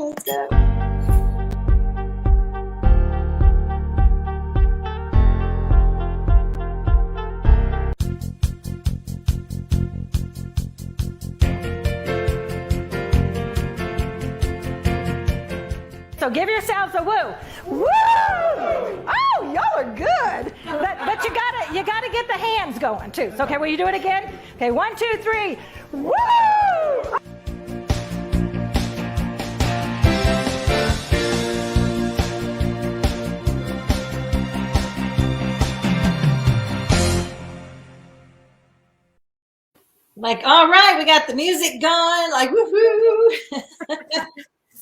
Let's go. So give yourselves a woo. Woo! Oh, y'all are good. But you gotta get the hands going too. So, okay, will you do it again? Okay, 1, 2, 3. Woo! Like, all right, we got the music going. Like, woohoo!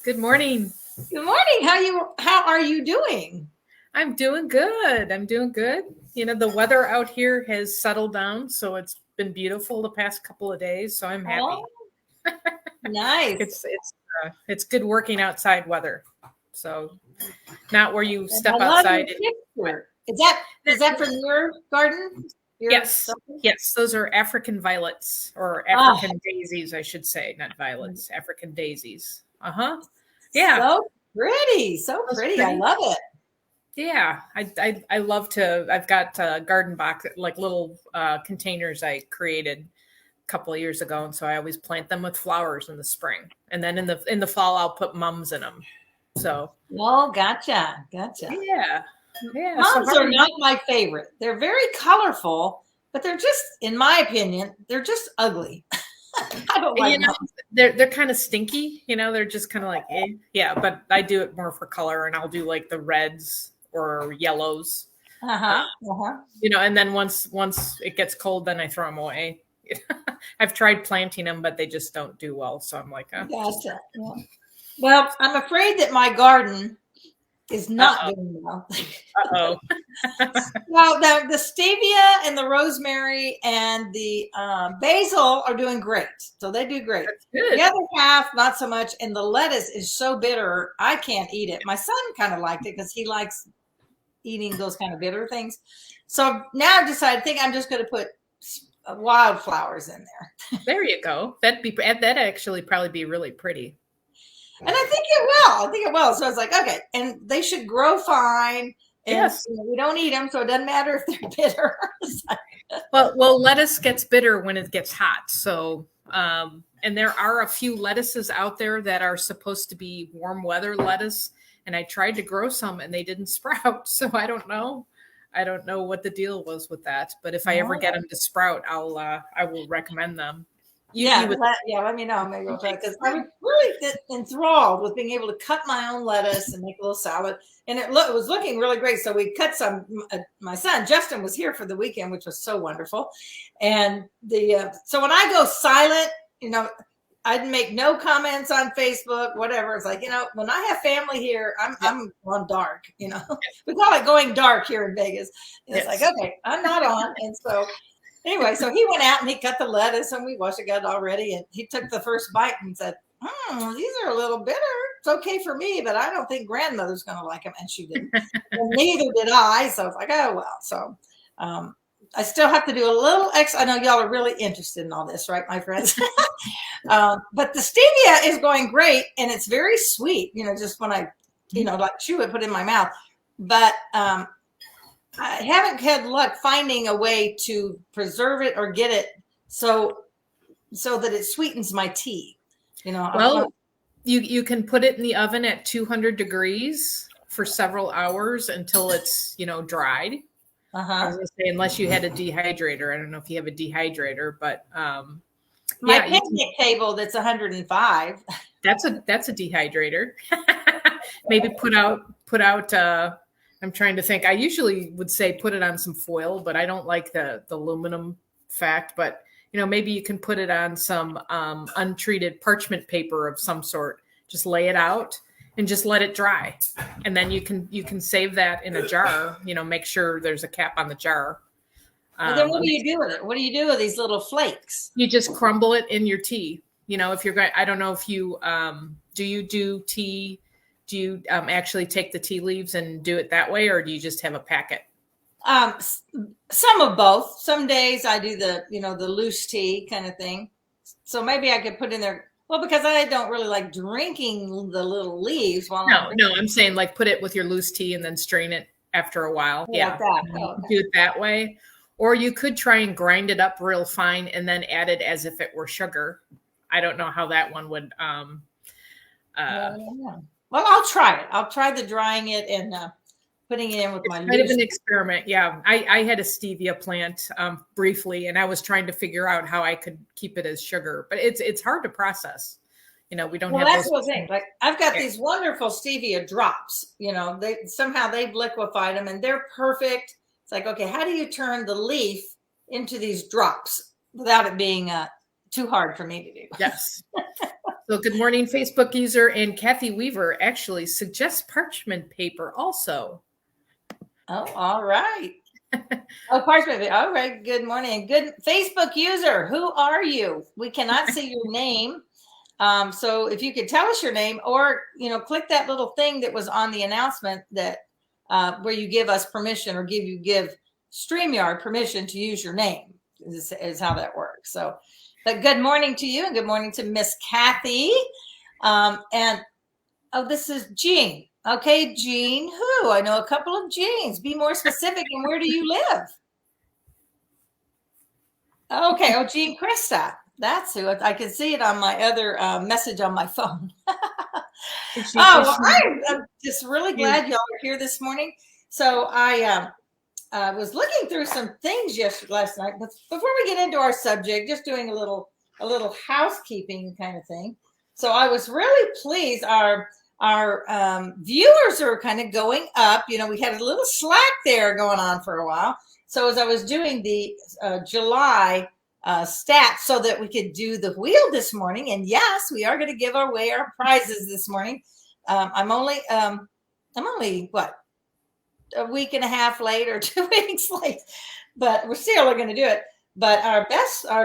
Good morning. Good morning. How are you doing? I'm doing good. You know, the weather out here has settled down, so it's been beautiful the past couple of days. So I'm happy. Oh, nice. It's good working outside weather. So not where you step outside. Is that from your garden? Yes. Those are African violets or African daisies, I should say, not violets. African daisies. Yeah. So pretty. I love it. Yeah, I love to. I've got garden box, like little containers I created a couple of years ago, and so I always plant them with flowers in the spring, and then in the fall I'll put mums in them. So. Oh, gotcha. Yeah. Mums are not my favorite. They're very colorful, but they're just, in my opinion, they're just ugly. I don't like them. They're kind of stinky. You know, they're just kind of like, yeah. But I do it more for color, and I'll do like the reds or yellows. You know, and then once it gets cold, then I throw them away. I've tried planting them, but they just don't do well. So I'm like, Gotcha. Yeah. Well, I'm afraid that my garden is not doing well. Well, the stevia and the rosemary and the basil are doing great. So they do great. That's good. The other half, not so much. And the lettuce is so bitter, I can't eat it. My son kind of liked it because he likes eating those kind of bitter things. So now I've decided, I think I'm just going to put wildflowers in there. There you go. That'd actually probably be really pretty. And I think it will. So it's like, okay. And they should grow fine. And yes. We don't eat them, so it doesn't matter if they're bitter. well, lettuce gets bitter when it gets hot. So, and there are a few lettuces out there that are supposed to be warm weather lettuce. And I tried to grow some and they didn't sprout. So I don't know. I don't know what the deal was with that. But if I ever get them to sprout, I will recommend them. Let me know. Maybe I'll try, because I was really enthralled with being able to cut my own lettuce and make a little salad, and it was looking really great. So we cut some. My son Justin was here for the weekend, which was so wonderful. And so when I go silent, you know, I'd make no comments on Facebook, whatever. It's like, you know, when I have family here, I'm on dark. You know, we call it going dark here in Vegas. And it's like, okay, I'm not on, and so. Anyway, so he went out and he cut the lettuce and we washed it good already. And he took the first bite and said, these are a little bitter. It's okay for me, but I don't think grandmother's going to like them. And she didn't. And neither did I. So I was like, oh, well. So I still have to do a little extra. I know y'all are really interested in all this, right, my friends? But the stevia is going great. And it's very sweet, you know, just when I, you know, like chew it, put it in my mouth. But I haven't had luck finding a way to preserve it or get it so that it sweetens my tea. You know, well, you can put it in the oven at 200 degrees for several hours until it's, you know, dried. I was gonna say, unless you had a dehydrator. I don't know if you have a dehydrator, but my picnic table that's 105. That's a dehydrator. Maybe put out. I'm trying to think. I usually would say put it on some foil, but I don't like the aluminum fact. But, you know, maybe you can put it on some untreated parchment paper of some sort. Just lay it out and just let it dry. And then you can save that in a jar. You know, make sure there's a cap on the jar. And then what do you do with it? What do you do with these little flakes? You just crumble it in your tea. You know, if you're going, I don't know if you do you do tea. Do you actually take the tea leaves and do it that way, or do you just have a packet? Some of both. Some days I do the loose tea kind of thing. So maybe I could put in there Well, because I don't really like drinking the little leaves while No, I'm saying like put it with your loose tea and then strain it after a while. like Yeah. that. You Oh, can okay. do it that way. Or you could try and grind it up real fine and then add it as if it were sugar. I don't know how that one would Yeah. Well, I'll try it. I'll try the drying it and putting it in with my it's kind of loose. an experiment. Yeah. I had a stevia plant briefly, and I was trying to figure out how I could keep it as sugar, but it's hard to process. You know, we don't Well, have that's those. the thing. Like I've got Yeah. these wonderful stevia drops. You know, they've liquefied them and they're perfect. It's like, okay, how do you turn the leaf into these drops without it being too hard for me to do? Yes. So good morning, Facebook user, and Kathy Weaver actually suggests parchment paper also. Oh, all right. Oh, parchment paper. All right. Good morning. Good Facebook user. Who are you? We cannot see your name. So if you could tell us your name, or click that little thing that was on the announcement that where you give us permission, or give StreamYard permission to use your name is how that works. So, but good morning to you, and good morning to Miss Kathy. And this is Jean. Okay, Jean. Who? I know a couple of Jeans. Be more specific. And where do you live? Okay. Oh, Jean Krista. That's who. I can see it on my other message on my phone. Well, I'm just really glad y'all are here this morning. So I was looking through some things last night, but before we get into our subject, just doing a little housekeeping kind of thing. So I was really pleased. Our viewers are kind of going up. You know, we had a little slack there going on for a while. So as I was doing the July stats so that we could do the wheel this morning, and yes, we are going to give away our prizes this morning. I'm only what, a week and a half late or 2 weeks late, but we're still going to do it. But our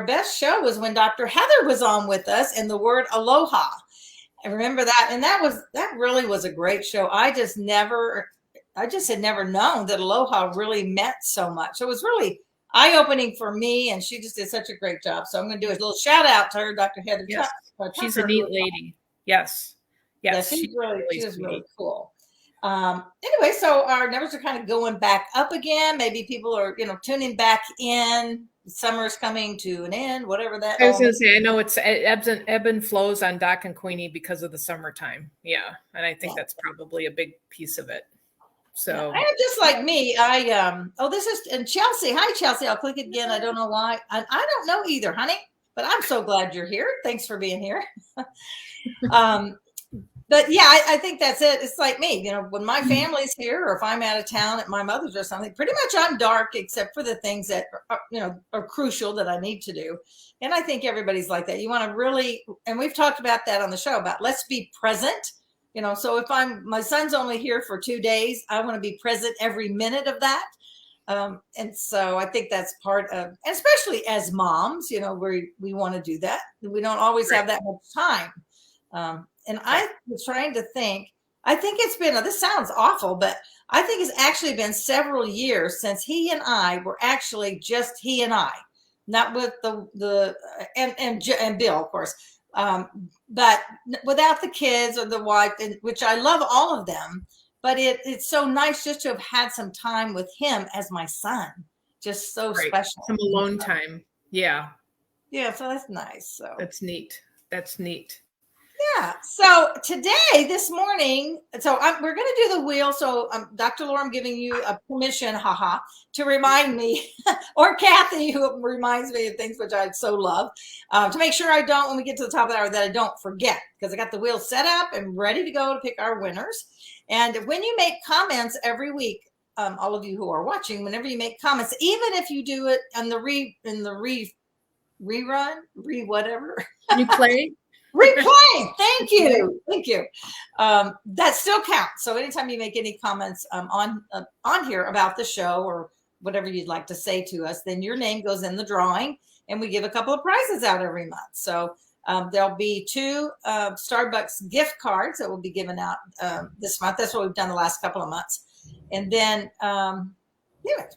best show was when Dr. Heather was on with us, and the word aloha. I remember that, and that really was a great show. I just had never known that aloha really meant so much. So it was really eye-opening for me, and she just did such a great job. So I'm going to do a little shout out to her, Dr. Heather. Yes. She's a neat lady. Yes. Yes, she was really cool. Anyway, so our numbers are kind of going back up again. Maybe people are, tuning back in. Summer's coming to an end, whatever that. I was going to say, I know it ebb and flows on Doc and Queenie because of the summertime. Yeah. And I think that's probably a big piece of it. So and just like me, this is, and Chelsea. Hi, Chelsea. I'll click it again. I don't know why. I don't know either, honey, but I'm so glad you're here. Thanks for being here. But yeah, I think that's it. It's like me, when my family's here, or if I'm out of town at my mother's or something, pretty much I'm dark except for the things that are crucial that I need to do. And I think everybody's like that. You want to really, and we've talked about that on the show about let's be present. So if my son's only here for 2 days, I want to be present every minute of that. And so I think that's part of, especially as moms, we want to do that. We don't always have that much time. And I was trying to think, I think it's been, this sounds awful, but I think it's actually been several years since he and I were actually just he and I, not with and Bill, of course, but without the kids or the wife, which I love all of them. But it's so nice just to have had some time with him as my son. Just so special. Some alone time. Yeah. Yeah. So that's nice. So that's neat. That's neat. Yeah. So this morning, we're going to do the wheel. So Dr. Laura, I'm giving you a permission, to remind me, or Kathy, who reminds me of things which I so love, to make sure I don't, when we get to the top of the hour, that I don't forget, because I got the wheel set up and ready to go to pick our winners. And when you make comments every week, all of you who are watching, whenever you make comments, even if you do it on the replay. Replay. Thank you. That still counts. So anytime you make any comments on here about the show or whatever you'd like to say to us, then your name goes in the drawing, and we give a couple of prizes out every month. So there'll be 2 Starbucks gift cards that will be given out this month. That's what we've done the last couple of months. And then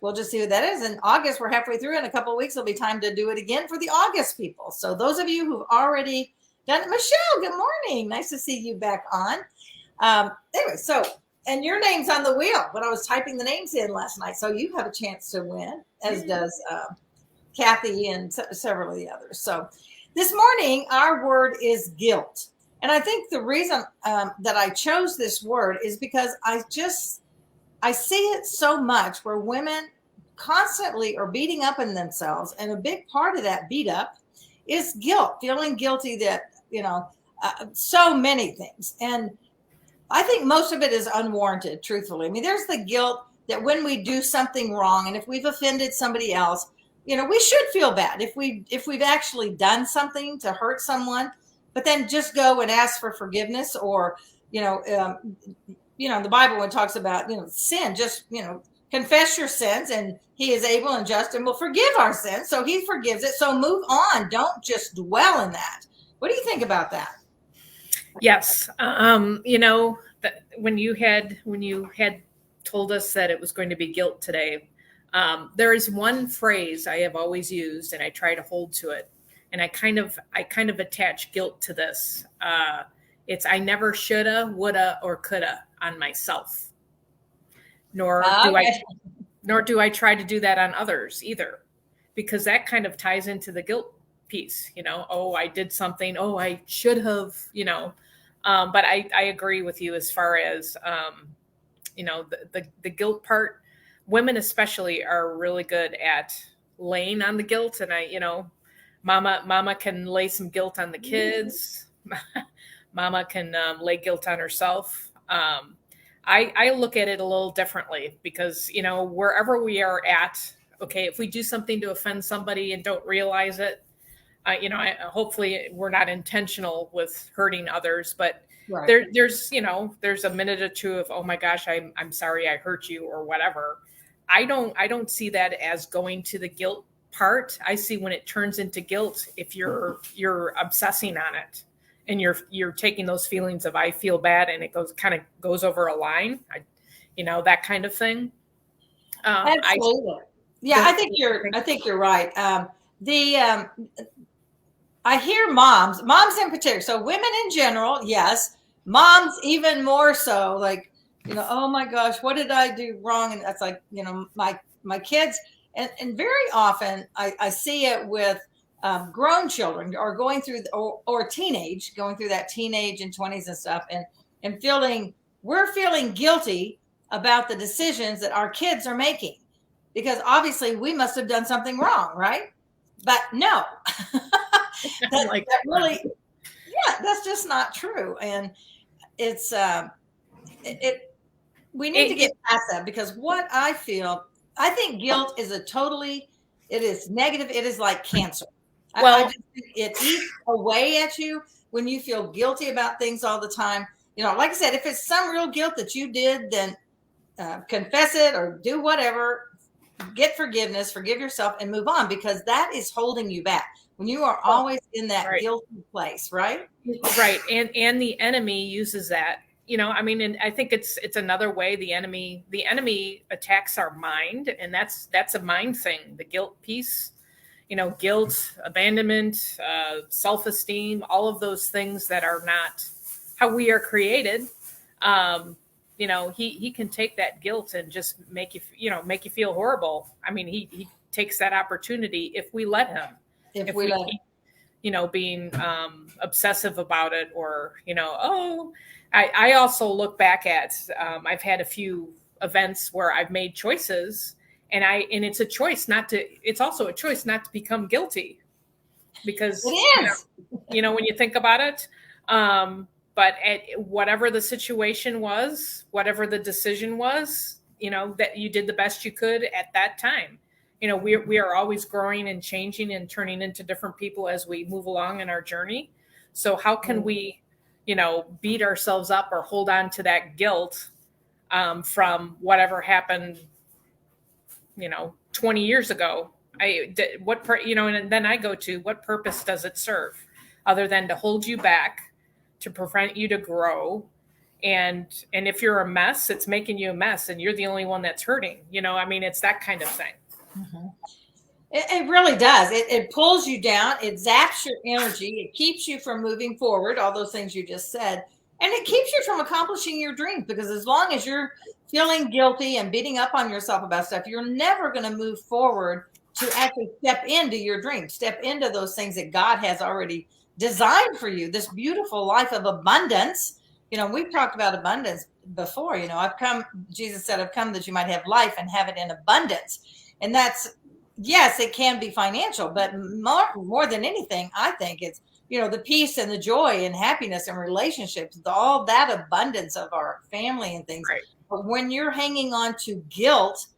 we'll just see what that is. In August, we're halfway through. In a couple of weeks, there'll be time to do it again for the August people. So those of you who've already Michelle, good morning. Nice to see you back on. Anyway, so, and your name's on the wheel when I was typing the names in last night. So you have a chance to win, as does Kathy and several of the others. So this morning, our word is guilt. And I think the reason that I chose this word is because I see it so much where women constantly are beating up on themselves. And a big part of that beat up is guilt, feeling guilty that, so many things. And I think most of it is unwarranted, truthfully. I mean, there's the guilt that when we do something wrong and if we've offended somebody else, we should feel bad if we've actually done something to hurt someone, but then just go and ask for forgiveness. Or, the Bible, when it talks about, sin, just, confess your sins and he is able and just and will forgive our sins. So he forgives it. So move on. Don't just dwell in that. What do you think about that? Yes. That when you had told us that it was going to be guilt today, there is one phrase I have always used and I try to hold to it. And I kind of attach guilt to this. It's I never shoulda, woulda, or coulda on myself. Nor do I try to do that on others either, because that kind of ties into the guilt piece. Oh, I did something. Oh, I should have. But I agree with you as far as the guilt part. Women especially are really good at laying on the guilt, and Mama can lay some guilt on the kids. Mama can lay guilt on herself. I look at it a little differently because, wherever we are at, okay, if we do something to offend somebody and don't realize it, hopefully we're not intentional with hurting others, but right. There's a minute or two of, oh my gosh, I'm sorry I hurt you or whatever. I don't see that as going to the guilt part. I see when it turns into guilt, if you're obsessing on it. And you're taking those feelings of I feel bad and it goes over a line, that kind of thing. Absolutely. I think you're right. I hear moms in particular. So women in general, yes, moms even more so. Like, oh my gosh, what did I do wrong? And that's like, my kids, and very often I see it with grown children or going through or teenage, going through that teenage and 20s and stuff, and we're feeling guilty about the decisions that our kids are making, because obviously we must have done something wrong, right? But no, that's just not true. And it's we need to get past that, because what I think guilt is it is negative. It is like cancer. Well, I just think it eats away at you when you feel guilty about things all the time. Like I said, if it's some real guilt that you did, then confess it or do whatever, get forgiveness, forgive yourself and move on, because that is holding you back when you are always in that guilty place, right? Right. And the enemy uses that, and I think it's another way the enemy attacks our mind, and that's a mind thing, the guilt piece. Guilt, abandonment, self-esteem, all of those things that are not how we are created. He can take that guilt and just make you feel horrible. I mean, he takes that opportunity if we let him. If we keep, being obsessive about it, or I also look back at I've had a few events where I've made choices. And it's a choice it's also a choice not to become guilty, because it is, when you think about it, but at whatever the situation was, whatever the decision was, that you did the best you could at that time. We are always growing and changing and turning into different people as we move along in our journey. So how can we, beat ourselves up or hold on to that guilt from whatever happened 20 years ago? And then I go to, what purpose does it serve other than to hold you back, to prevent you to grow? And if you're a mess, it's making you a mess and you're the only one that's hurting. It's that kind of thing. Mm-hmm. It really does. It pulls you down. It zaps your energy. It keeps you from moving forward, all those things you just said. And it keeps you from accomplishing your dreams, because as long as you're feeling guilty and beating up on yourself about stuff, you're never going to move forward to actually step into your dreams, step into those things that God has already designed for you, this beautiful life of abundance. We've talked about abundance before. Jesus said, I've come that you might have life and have it in abundance. And that's, yes, it can be financial, but more than anything, I think it's, the peace and the joy and happiness and relationships, all that abundance of our family and things. Right. But when you're hanging on to guilt,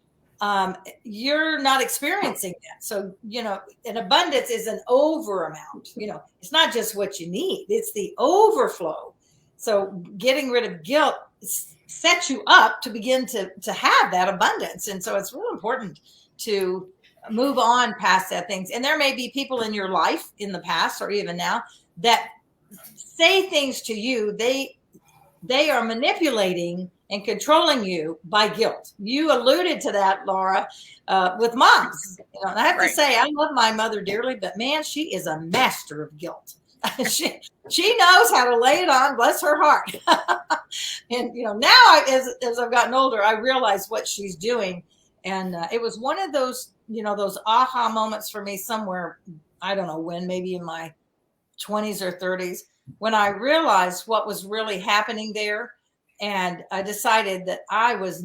you're not experiencing that. So, an abundance is an over amount. It's not just what you need, it's the overflow. So getting rid of guilt sets you up to begin to have that abundance. And so it's really important to move on past that things. And there may be people in your life in the past or even now that say things to you. They are manipulating and controlling you by guilt. You alluded to that, Laura, with moms. And I have to say, I love my mother dearly, but man, she is a master of guilt. she knows how to lay it on, bless her heart. And now as I've gotten older, I realize what she's doing. And it was one of those, those aha moments for me somewhere, I don't know when, maybe in my 20s or 30s, when I realized what was really happening there. And I decided that I was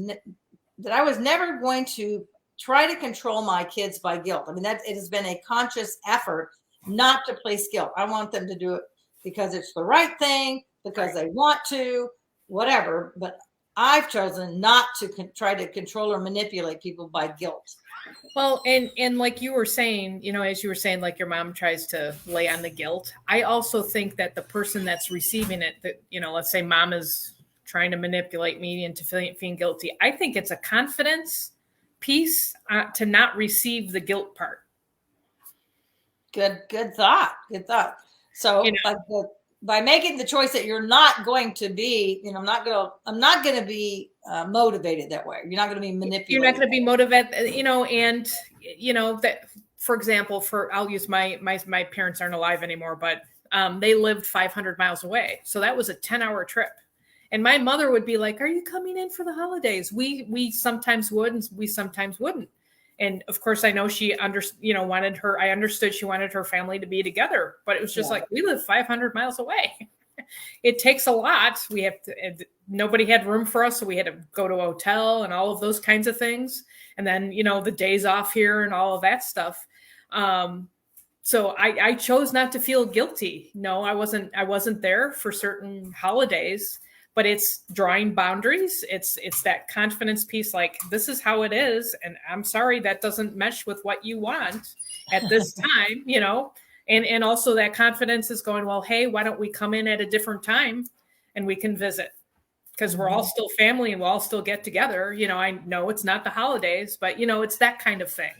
never going to try to control my kids by guilt. I mean, it has been a conscious effort not to place guilt. I want them to do it because it's the right thing, because they want to, whatever. But I've chosen not to try to control or manipulate people by guilt. Well, and like you were saying, as you were saying, like your mom tries to lay on the guilt. I also think that the person that's receiving it, that, let's say mom is trying to manipulate me into feeling guilty. I think it's a confidence piece to not receive the guilt part. Good thought. So by making the choice that you're not going to be, I'm not going to be motivated that way. You're not going to be manipulated. You're not going to be motivated, and that, for example, I'll use my parents aren't alive anymore, but they lived 500 miles away. So that was a 10-hour trip. And my mother would be like, "Are you coming in for the holidays?" We sometimes would, and we sometimes wouldn't. And of course, I know she I understood she wanted her family to be together, but it was just like, we live 500 miles away. It takes a lot. Nobody had room for us. So we had to go to a hotel and all of those kinds of things. And then, the days off here and all of that stuff. So I chose not to feel guilty. No, I wasn't there for certain holidays. But it's drawing boundaries. It's that confidence piece, like, this is how it is. And I'm sorry, that doesn't mesh with what you want at this time, and also that confidence is going, well, hey, why don't we come in at a different time and we can visit? Because we're all still family and we'll all still get together. I know it's not the holidays, but it's that kind of thing.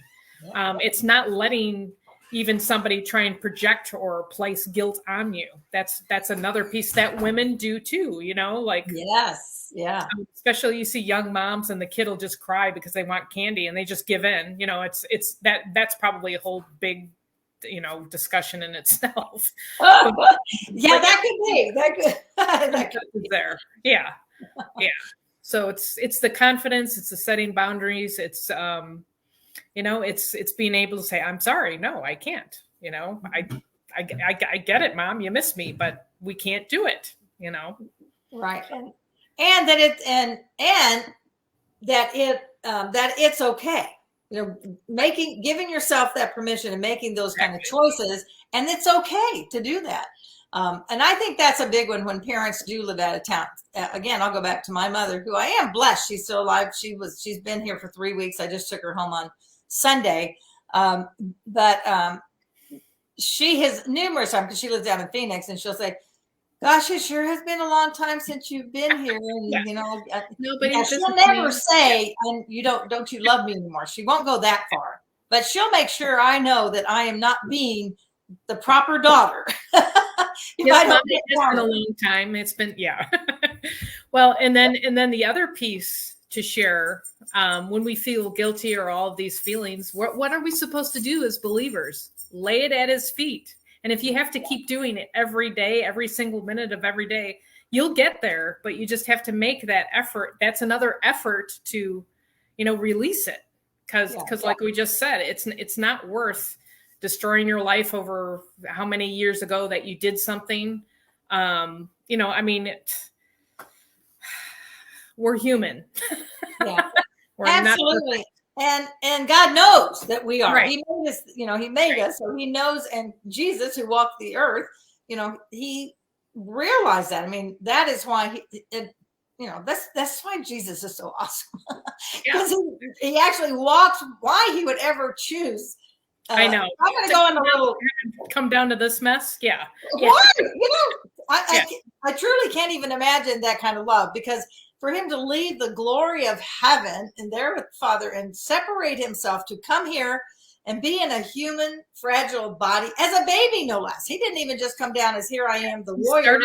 It's not letting even somebody try and project or place guilt on you. That's another piece that women do too, like, yes. Yeah. Especially you see young moms and the kid will just cry because they want candy and they just give in, it's that's probably a whole big, discussion in itself. Yeah, that could be there. Yeah. Yeah. So it's the confidence, it's the setting boundaries. It's, it's being able to say, I'm sorry. No, I can't, I get it, Mom, you miss me, but we can't do it, Right. And that it's okay, giving yourself that permission and making those kind of choices. And it's okay to do that. And I think that's a big one when parents do live out of town. Again, I'll go back to my mother, who I am blessed. She's still alive. She's been here for 3 weeks. I just took her home on Sunday. But she has numerous times, because she lives down in Phoenix, and she'll say, "Gosh, it sure has been a long time since you've been here." And she'll never say, "Don't you love me anymore?" She won't go that far, but she'll make sure I know that I am not being the proper daughter. It's been a long time. It's been, yeah. Well, and then the other piece to share when we feel guilty or all of these feelings. What are we supposed to do as believers? Lay it at his feet. And if you have to keep doing it every day, every single minute of every day, you'll get there, but you just have to make that effort. That's another effort to, release it. Because like we just said, it's not worth destroying your life over how many years ago that you did something. We're human. Yeah, we're absolutely. And God knows that we are. Right. He made us, he made us, so he knows. And Jesus, who walked the earth, he realized that. I mean, that is why that's why Jesus is so awesome. Because he actually walked. Why he would ever choose? I know. I'm going to go on a little. Come down to this mess. Yeah. Why? I truly can't even imagine that kind of love, because for him to leave the glory of heaven and there with the Father and separate himself to come here and be in a human, fragile body as a baby, no less. He didn't even just come down as here I am, the warrior, or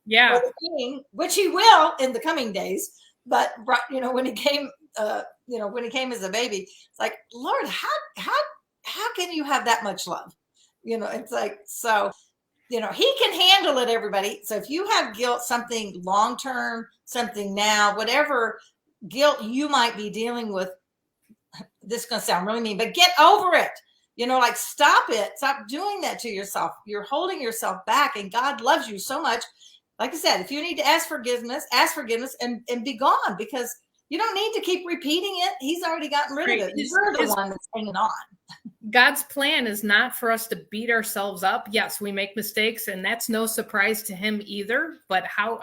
the king, which he will in the coming days. But when he came, as a baby, it's like, Lord, how can you have that much love? It's like, so. He can handle it, everybody. So if you have guilt, something long-term, something now, whatever guilt you might be dealing with, this is going to sound really mean, but get over it. Stop it. Stop doing that to yourself. You're holding yourself back, and God loves you so much. Like I said, if you need to ask forgiveness and be gone, because you don't need to keep repeating it. He's already gotten rid of it. You're the one that's hanging on. God's plan is not for us to beat ourselves up. Yes, we make mistakes, and that's no surprise to him either. But how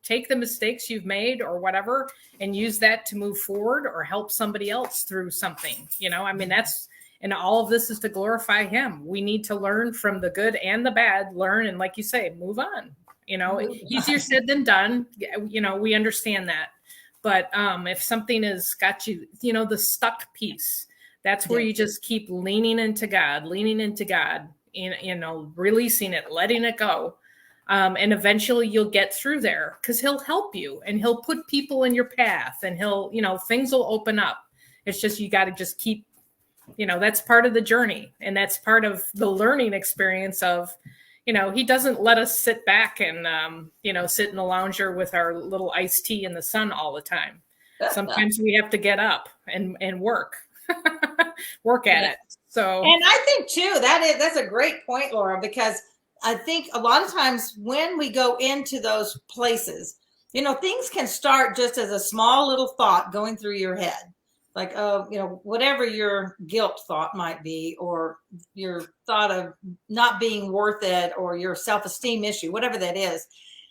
take the mistakes you've made or whatever and use that to move forward or help somebody else through something. And all of this is to glorify him. We need to learn from the good and the bad, and like you say, move on. Easier said than done. We understand that. But if something has got you, the stuck piece, that's where you just keep leaning into God, releasing it, letting it go. And eventually you'll get through there because he'll help you and he'll put people in your path and things will open up. It's just, you got to just keep, that's part of the journey. And that's part of the learning experience of, he doesn't let us sit back and, sit in the lounger with our little iced tea in the sun all the time. Sometimes we have to get up and work at it. So, and I think too, that's a great point, Laura, because I think a lot of times when we go into those places, things can start just as a small little thought going through your head. Like, whatever your guilt thought might be, or your thought of not being worth it, or your self-esteem issue, whatever that is,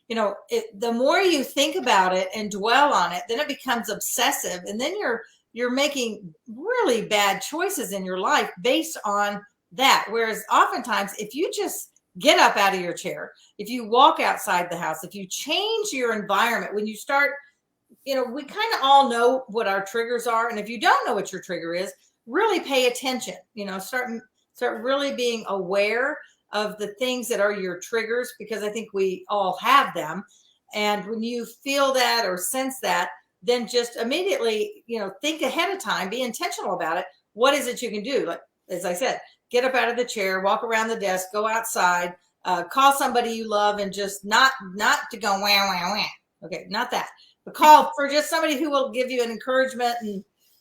the more you think about it and dwell on it, then it becomes obsessive. And then you're making really bad choices in your life based on that. Whereas oftentimes, if you just get up out of your chair, if you walk outside the house, if you change your environment, when you start, we kind of all know what our triggers are. And if you don't know what your trigger is, really pay attention, start really being aware of the things that are your triggers, because I think we all have them. And when you feel that or sense that, then just immediately, think ahead of time, be intentional about it. What is it you can do? Like, as I said, get up out of the chair, walk around the desk, go outside, call somebody you love, and just not to go wah, wah, wah. Okay, not that. But call for just somebody who will give you an encouragement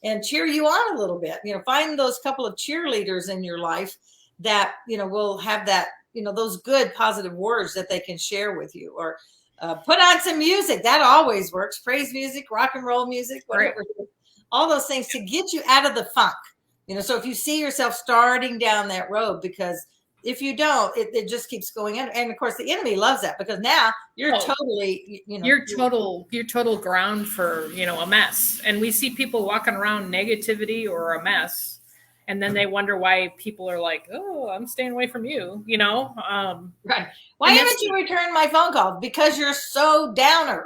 and cheer you on a little bit. Find those couple of cheerleaders in your life that, will have that, those good positive words that they can share with you. Or put on some music. That always works. Praise music, rock and roll music, whatever. Right. All those things to get you out of the funk. So if you see yourself starting down that road, because if you don't, it just keeps going in. And of course, the enemy loves that, because now you're totally, you're total ground for, a mess. And we see people walking around negativity or a mess. And then they wonder why people are like, oh, I'm staying away from you, Right. Why haven't you returned my phone call? Because you're so downer.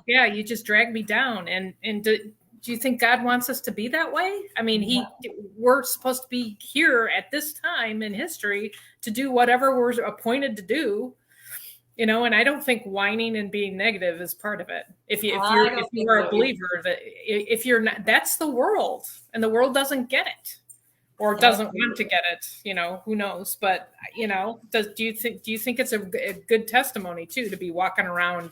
Yeah, you just drag me down. And do you think God wants us to be that way? I mean, we're supposed to be here at this time in history to do whatever we're appointed to do. you know, and I don't think whining and being negative is part of it. I don't If think you're so a either. believer, that if you're not, that's the world, and the world doesn't get it or doesn't want to Absolutely. get it. You know, who knows? But you know, do you think it's a good testimony too to be walking around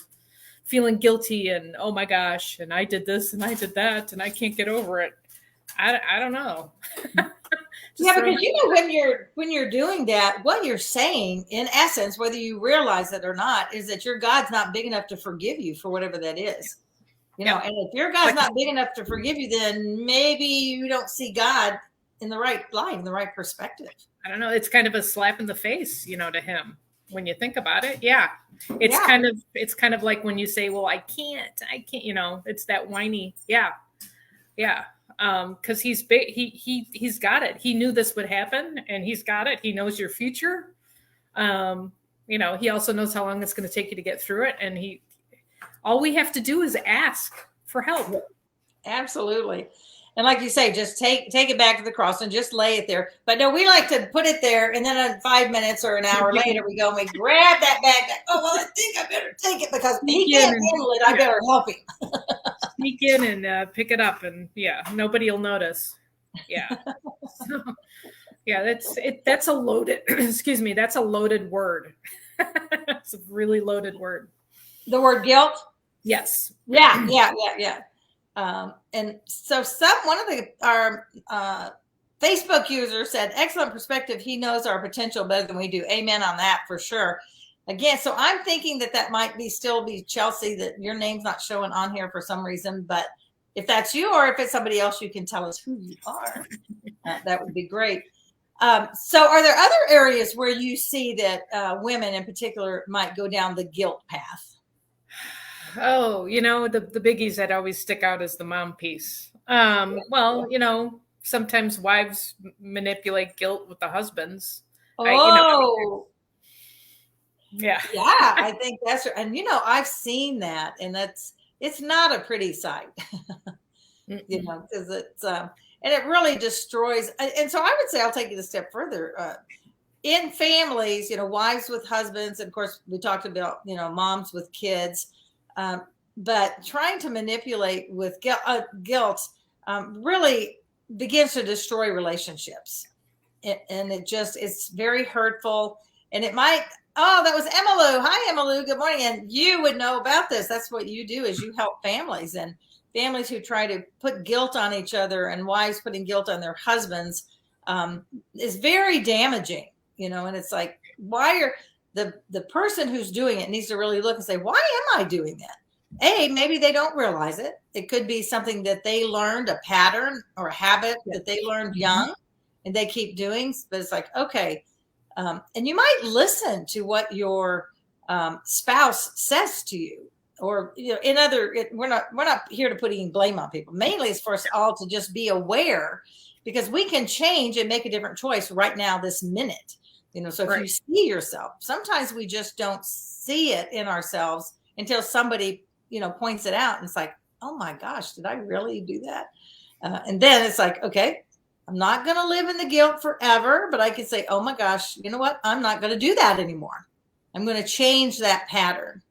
feeling guilty and oh my gosh, and I did this and I did that and I can't get over it. I don't know. Just Yeah, throw because you know when you're doing that, what you're saying, in essence, whether you realize it or not, is that your God's not big enough to forgive you for whatever that is. You know, Yep. and if your God's Like not big enough to forgive you, then maybe you don't see God in the right light, in the right perspective. I don't know. It's kind of a slap in the face, you know, to him when you think about it. Yeah, Yeah, it's kind of like when you say, "Well, I can't," you know, it's that whiny. Yeah, yeah. Because he's big. He's got it. He knew this would happen, and he's got it. He knows your future. Um, you know, he also knows how long it's going to take you to get through it, and he. All we have to do is ask for help. absolutely. And like you say, just take it back to the cross and just lay it there. But no, we like to put it there, and then in 5 minutes or an hour later, we go and we grab that bag. Oh well, I think I better take it because Sneak he in can't and handle it. I better help him. sneak in and pick it up, and yeah, nobody will notice. Yeah. So, yeah, that's a loaded excuse me, that's a loaded word. It's a really loaded word. The word guilt. Yes. Yeah. And so one of our Facebook users said, excellent perspective. He knows our potential better than we do. Amen on that for sure. Again, so I'm thinking that might still be Chelsea, that your name's not showing on here for some reason, but if that's you or if it's somebody else, you can tell us who you are. That would be great. So are there other areas where you see that women in particular might go down the guilt path? Oh, you know, the biggies that always stick out is the mom piece. Well, you know, sometimes wives manipulate guilt with the husbands. You know, Oh, yeah. yeah, I think that's, and you know, I've seen that, and it's not a pretty sight, you Mm-mm. know, because and it really destroys. And so I would say, I'll take it a step further. In families, you know, wives with husbands, and of course, we talked about, you know, moms with kids, but trying to manipulate with guilt really begins to destroy relationships. And it's very hurtful. And it might, oh, that was Emmylou. Hi, Emmylou. Good morning. And you would know about this. That's what you do, is you help families, and families who try to put guilt on each other, and wives putting guilt on their husbands, is very damaging, you know. And it's like, why are the person who's doing it needs to really look and say, why am I doing that? Maybe they don't realize it. It could be something that they learned, a pattern or a habit that they learned young, and they keep doing. But it's like, okay. And you might listen to what your spouse says to you, or, you know, we're not here to put any blame on people. Mainly it's for us all to just be aware, because we can change and make a different choice right now, this minute. You know, so if you see yourself, sometimes we just don't see it in ourselves until somebody, you know, points it out, and it's like, oh my gosh, did I really do that? And then it's like, okay, I'm not going to live in the guilt forever, but I can say, oh my gosh, you know what? I'm not going to do that anymore. I'm going to change that pattern.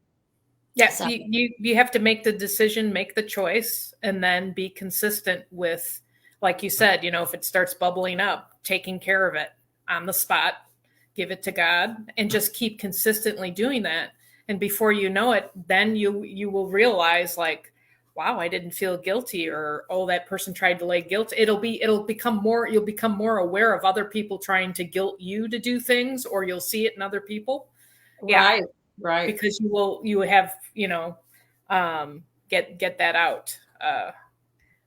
Yes, so you have to make the decision, make the choice, and then be consistent with, like you said, you know, if it starts bubbling up, taking care of it on the spot, give it to God, and just keep consistently doing that. And before you know it, then you will realize, like, wow, I didn't feel guilty, or oh, that person tried to lay guilt. You'll become more aware of other people trying to guilt you to do things, or you'll see it in other people. Right. Yeah. Right. Because you have, you know, get that out.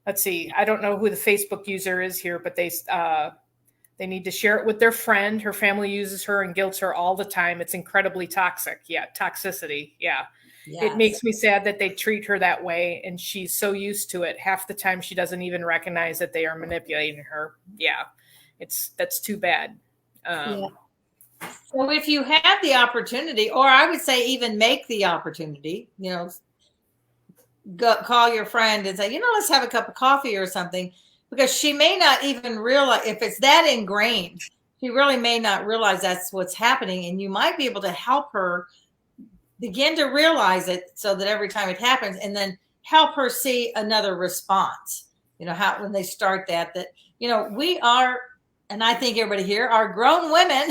Let's see. I don't know who the Facebook user is here, but they need to share it with their friend. Her family uses her and guilts her all the time. It's incredibly toxic. Yeah. Toxicity. Yeah. Yes. It makes me sad that they treat her that way, and she's so used to it. Half the time she doesn't even recognize that they are manipulating her. Yeah. That's too bad. Yeah. So if you have the opportunity, or I would say even make the opportunity, you know, call your friend and say, you know, let's have a cup of coffee or something, because she may not even realize, if it's that ingrained, she really may not realize that's what's happening. And you might be able to help her begin to realize it so that every time it happens, and then help her see another response. How when they start that we are, and I think everybody here are grown women,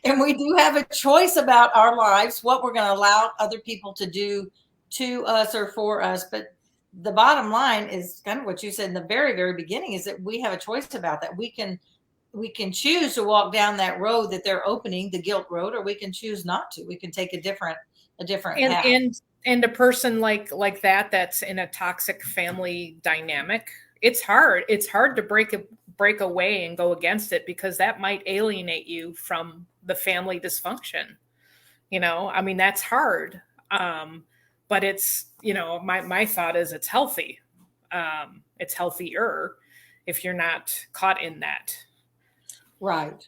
and we do have a choice about our lives, what we're going to allow other people to do to us or for us. But the bottom line is kind of what you said in the very, very beginning, is that we have a choice about that. We can choose to walk down that road that they're opening, the guilt road, or we can choose not to. We can take a different path. And a person like that, that's in a toxic family dynamic, it's hard to break away and go against it, because that might alienate you from the family dysfunction. I mean, that's hard. But it's, my thought is it's healthy. It's healthier if you're not caught in that. Right.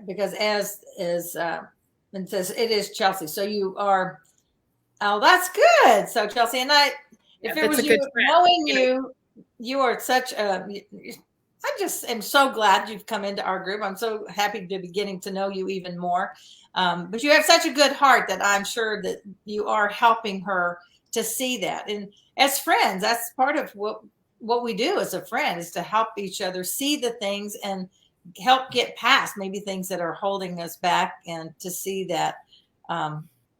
Because as it says, it is Chelsea. So you are, oh, that's good. So Chelsea, and if it was you, knowing you are such a, I just am so glad you've come into our group. I'm so happy to be getting to know you even more. But you have such a good heart that I'm sure that you are helping her to see that. And as friends, that's part of what we do as a friend, is to help each other see the things and help get past maybe things that are holding us back, and to see that,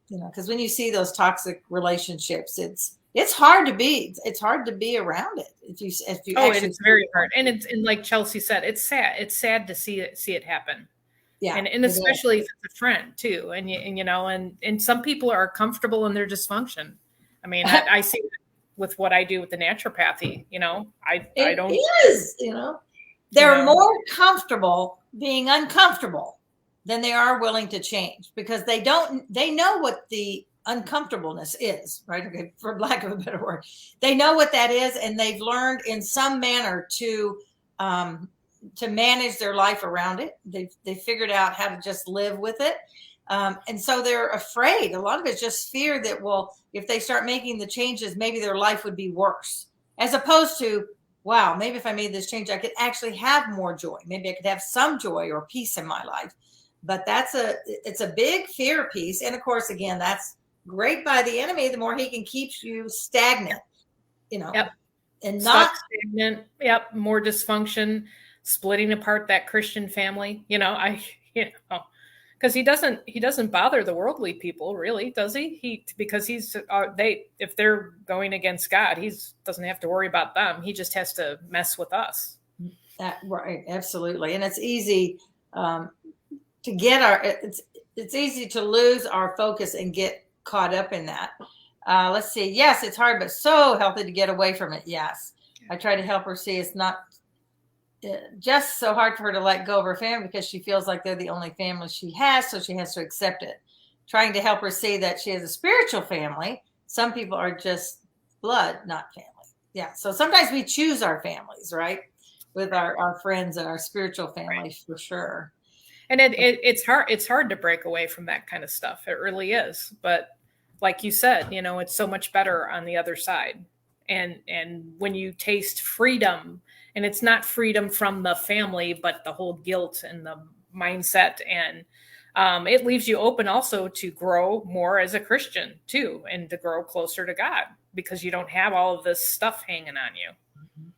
because when you see those toxic relationships, it's hard to be around it. If you it's very hard. And like Chelsea said, it's sad to see it happen. Yeah. And especially if it's a friend too. And some people are comfortable in their dysfunction. I mean, I see it with what I do with the naturopathy, they're more comfortable being uncomfortable than they are willing to change, because they know what the uncomfortableness is, right? Okay, for lack of a better word, they know what that is, and they've learned in some manner to manage their life around it. They figured out how to just live with it. And so they're afraid. A lot of it's just fear that, well, if they start making the changes, maybe their life would be worse, as opposed to, wow, maybe if I made this change, I could actually have more joy. Maybe I could have some joy or peace in my life. But it's a big fear piece. And of course, again, that's great by the enemy. The more he can keep you stagnant, Yep. And not stagnant. Yep. More dysfunction, splitting apart that Christian family. Because he doesn't bother the worldly people, really, does he? Because if they're going against God, he doesn't have to worry about them. He just has to mess with us. Right, absolutely. And it's easy to get it's easy to lose our focus and get caught up in that. Let's see. Yes, it's hard, but so healthy to get away from it. Yes, I try to help her see it's not just so hard for her to let go of her family, because she feels like they're the only family she has, so she has to accept it. Trying to help her see that she has a spiritual family. Some people are just blood, not family. Yeah. So sometimes we choose our families, right? With our friends and our spiritual family, for sure. And it's hard to break away from that kind of stuff. It really is. But like you said, it's so much better on the other side. And when you taste freedom, and it's not freedom from the family, but the whole guilt and the mindset, and it leaves you open also to grow more as a Christian too, and to grow closer to God, because you don't have all of this stuff hanging on you.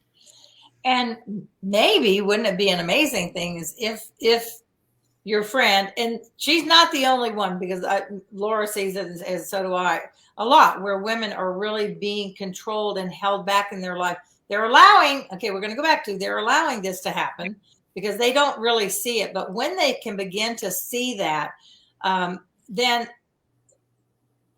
And maybe wouldn't it be an amazing thing is if your friend, and she's not the only one, because Laura sees it as so do I, a lot, where women are really being controlled and held back in their life. They're allowing this to happen because they don't really see it. But when they can begin to see that, then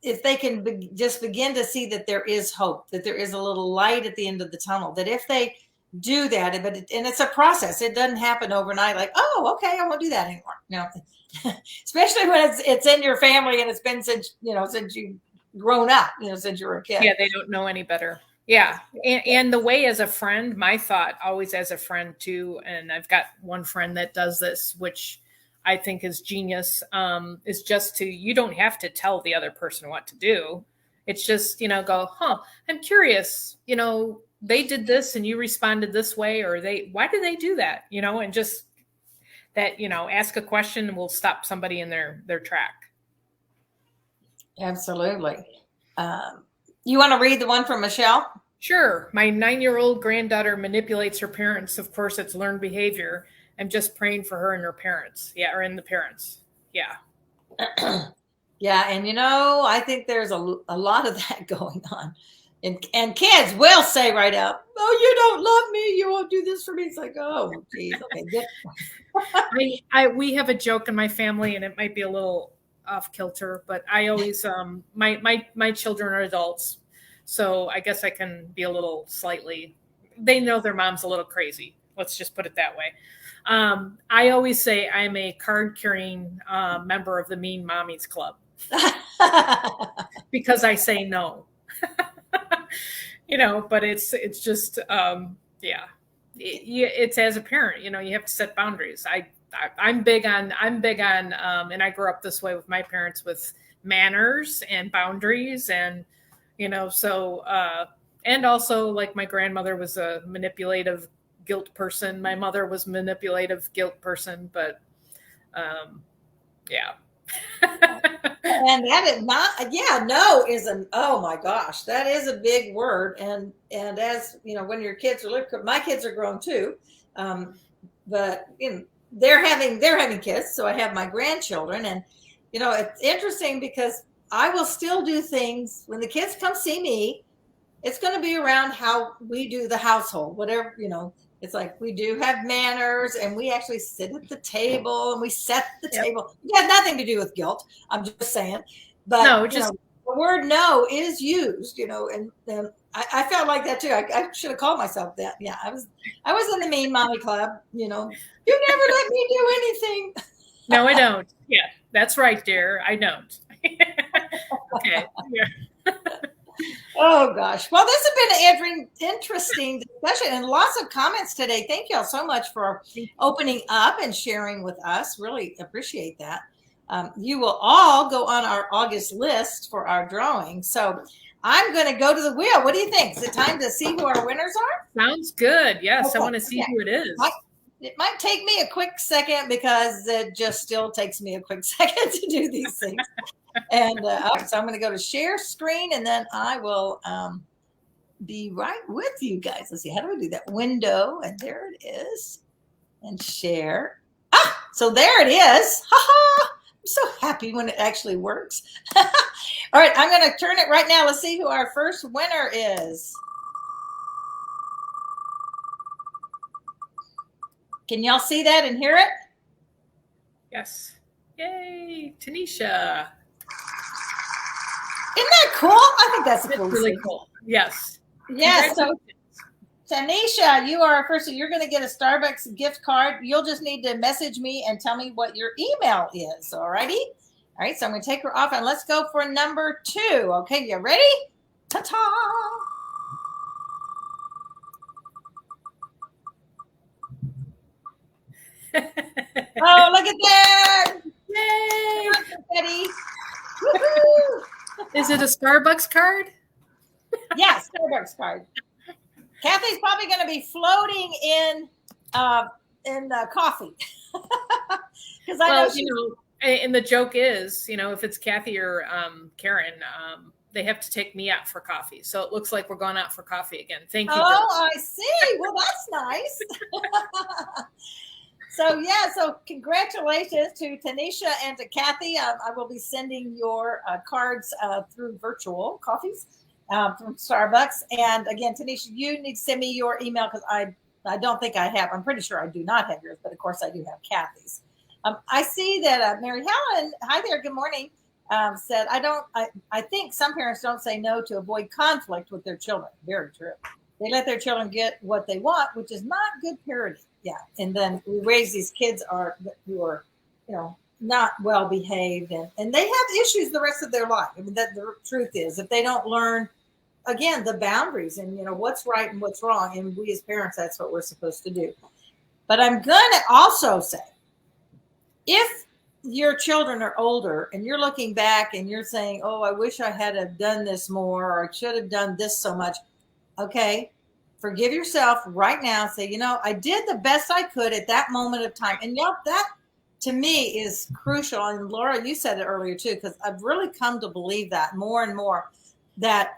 if they can just begin to see that there is hope, that there is a little light at the end of the tunnel, that if they do that, and it's a process, it doesn't happen overnight, like, oh, okay, I won't do that anymore. No, especially when it's in your family and it's been since you've grown up, since you were a kid. Yeah, they don't know any better. Yeah. And the way as a friend, my thought always as a friend too, and I've got one friend that does this, which I think is genius, is just you don't have to tell the other person what to do. It's just, go, I'm curious, they did this and you responded this way, or why did they do that? And just that, ask a question and we'll stop somebody in their track. Absolutely. You want to read the one from Michelle? Sure. My 9-year-old granddaughter manipulates her parents. Of course, it's learned behavior. I'm just praying for her and her parents. Yeah, or in the parents. Yeah. Yeah, and I think there's a lot of that going on. And kids will say right out, "Oh, you don't love me. You won't do this for me." It's like, oh, geez, okay. We have a joke in my family, and it might be a little off kilter, but I always my children are adults, so I guess I can be a little slightly. They know their mom's a little crazy. Let's just put it that way. I always say I'm a card-carrying member of the Mean Mommies Club because I say no. But it's just yeah. It's as a parent, you have to set boundaries. I'm big on, and I grew up this way with my parents, with manners and boundaries, and so and also, like, my grandmother was a manipulative guilt person. My mother was manipulative guilt person, but yeah. And that is not, no is oh my gosh, that is a big word. And as when your kids are my kids are grown too, but they're having kids, so I have my grandchildren, and it's interesting because I will still do things when the kids come see me. It's going to be around how we do the household, whatever. It's like we do have manners, and we actually sit at the table and we set the table. It has nothing to do with guilt. I'm just saying. But no, the word no is used, and I felt like that too. I should have called myself that. Yeah, I was in the Mean Mommy Club. You never let me do anything. No, I don't. Yeah, that's right, dear. I don't. Okay. Yeah. Oh gosh. Well, this has been an interesting discussion and lots of comments today. Thank you all so much for opening up and sharing with us. Really appreciate that. You will all go on our August list for our drawing. So I'm going to go to the wheel. What do you think? Is it time to see who our winners are? Sounds good. Yes, okay. I want to see who it is. It might take me a quick second because it just still takes me a quick second to do these things. And so I'm going to go to share screen, and then I will be right with you guys. Let's see. How do we do that? Window, and there it is. And share. So there it is. Ha-ha. I'm so happy when it actually works. All right, I'm going to turn it right now. Let's see who our first winner is. Can y'all see that and hear it? Yes. Yay, Tanisha. Isn't that cool? I think that's really cool. Yes. Yes. So, Tanisha, you are first. You're going to get a Starbucks gift card. You'll just need to message me and tell me what your email is. All righty. All right. So I'm going to take her off, and let's go for number 2. Okay. You ready? Ta-ta. Oh, look at that. Yay. Betty. Is it a Starbucks card? Yeah, Starbucks card. Kathy's probably going to be floating in coffee. Because I know and the joke is, if it's Kathy or Karen, they have to take me out for coffee. So it looks like we're going out for coffee again. Thank you. Oh, I see. Well, that's nice. So congratulations to Tanisha and to Kathy. I will be sending your cards through virtual coffees from Starbucks. And again, Tanisha, you need to send me your email because I don't think I have. I'm pretty sure I do not have yours, but of course I do have Kathy's. I see that Mary Helen, hi there, good morning, said, I think some parents don't say no to avoid conflict with their children. Very true. They let their children get what they want, which is not good parenting. Yeah. And then we raise these kids who are, not well behaved and they have issues the rest of their life. I mean, that the truth is, if they don't learn, again, the boundaries and, what's right and what's wrong. And we as parents, that's what we're supposed to do. But I'm going to also say, if your children are older and you're looking back and you're saying, oh, I wish I had have done this more, or I should have done this so much. Okay. Forgive yourself right now. Say, I did the best I could at that moment of time. And that to me is crucial. And Laura, you said it earlier too, because I've really come to believe that more and more, that,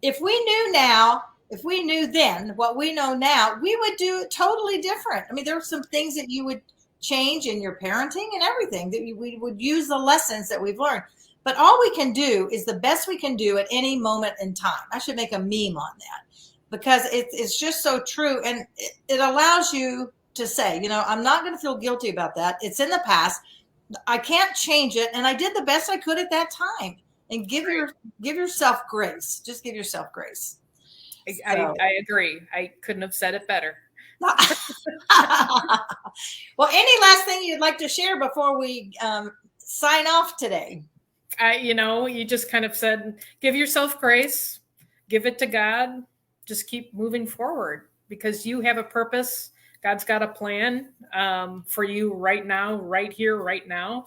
if we knew now, if we knew then what we know now, we would do it totally different. I mean, there are some things that you would change in your parenting and everything, that we would use the lessons that we've learned. But all we can do is the best we can do at any moment in time. I should make a meme on that, because it's just so true. And it allows you to say, I'm not going to feel guilty about that. It's in the past. I can't change it. And I did the best I could at that time. And give yourself grace. Just give yourself grace. I agree. I couldn't have said it better. Well, any last thing you'd like to share before we sign off today? You just kind of said, give yourself grace, give it to God, just keep moving forward, because you have a purpose. God's got a plan for you right now, right here, right now.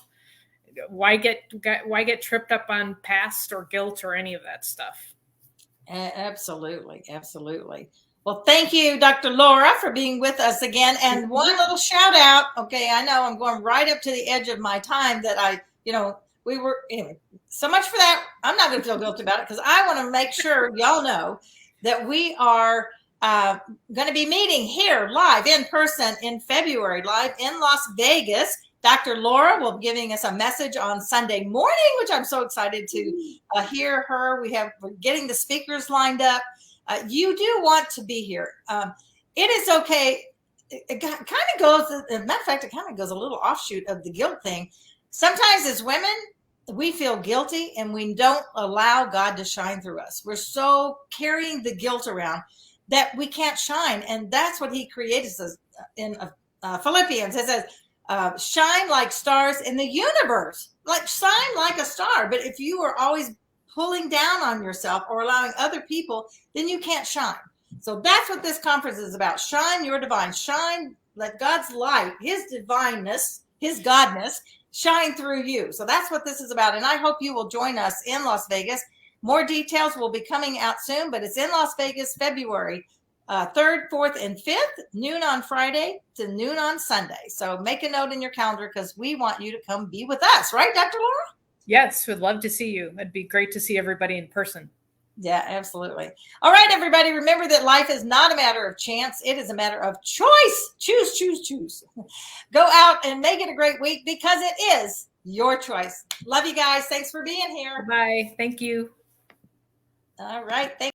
Why get tripped up on past or guilt or any of that stuff? Absolutely. Absolutely. Well, thank you, Dr. Laura, for being with us again. And one little shout out. Okay. I know I'm going right up to the edge of my time that anyway, so much for that. I'm not going to feel guilty about it, because I want to make sure y'all know that we are going to be meeting here live in person in February, live in Las Vegas. Dr. Laura will be giving us a message on Sunday morning, which I'm so excited to hear her. We're getting the speakers lined up. You do want to be here. It is okay. It kind of goes, as a matter of fact, it kind of goes a little offshoot of the guilt thing. Sometimes as women, we feel guilty and we don't allow God to shine through us. We're so carrying the guilt around that we can't shine. And that's what he created us in Philippians. It says, shine like stars in the universe, like shine like a star. But if you are always pulling down on yourself or allowing other people, then you can't shine. So that's what this conference is about. Shine your divine, shine, let God's light, his divineness, his godness shine through you. So that's what this is about. And I hope you will join us in Las Vegas. More details will be coming out soon, but it's in Las Vegas, February 3rd, 4th, and 5th, noon on Friday to noon on Sunday. So make a note in your calendar, because we want you to come be with us. Right, Dr. Laura? Yes, we'd love to see you. It'd be great to see everybody in person. Yeah, absolutely. All right, everybody. Remember that life is not a matter of chance. It is a matter of choice. Choose, choose, choose. Go out and make it a great week, because it is your choice. Love you guys. Thanks for being here. Bye. Thank you. All right. Thank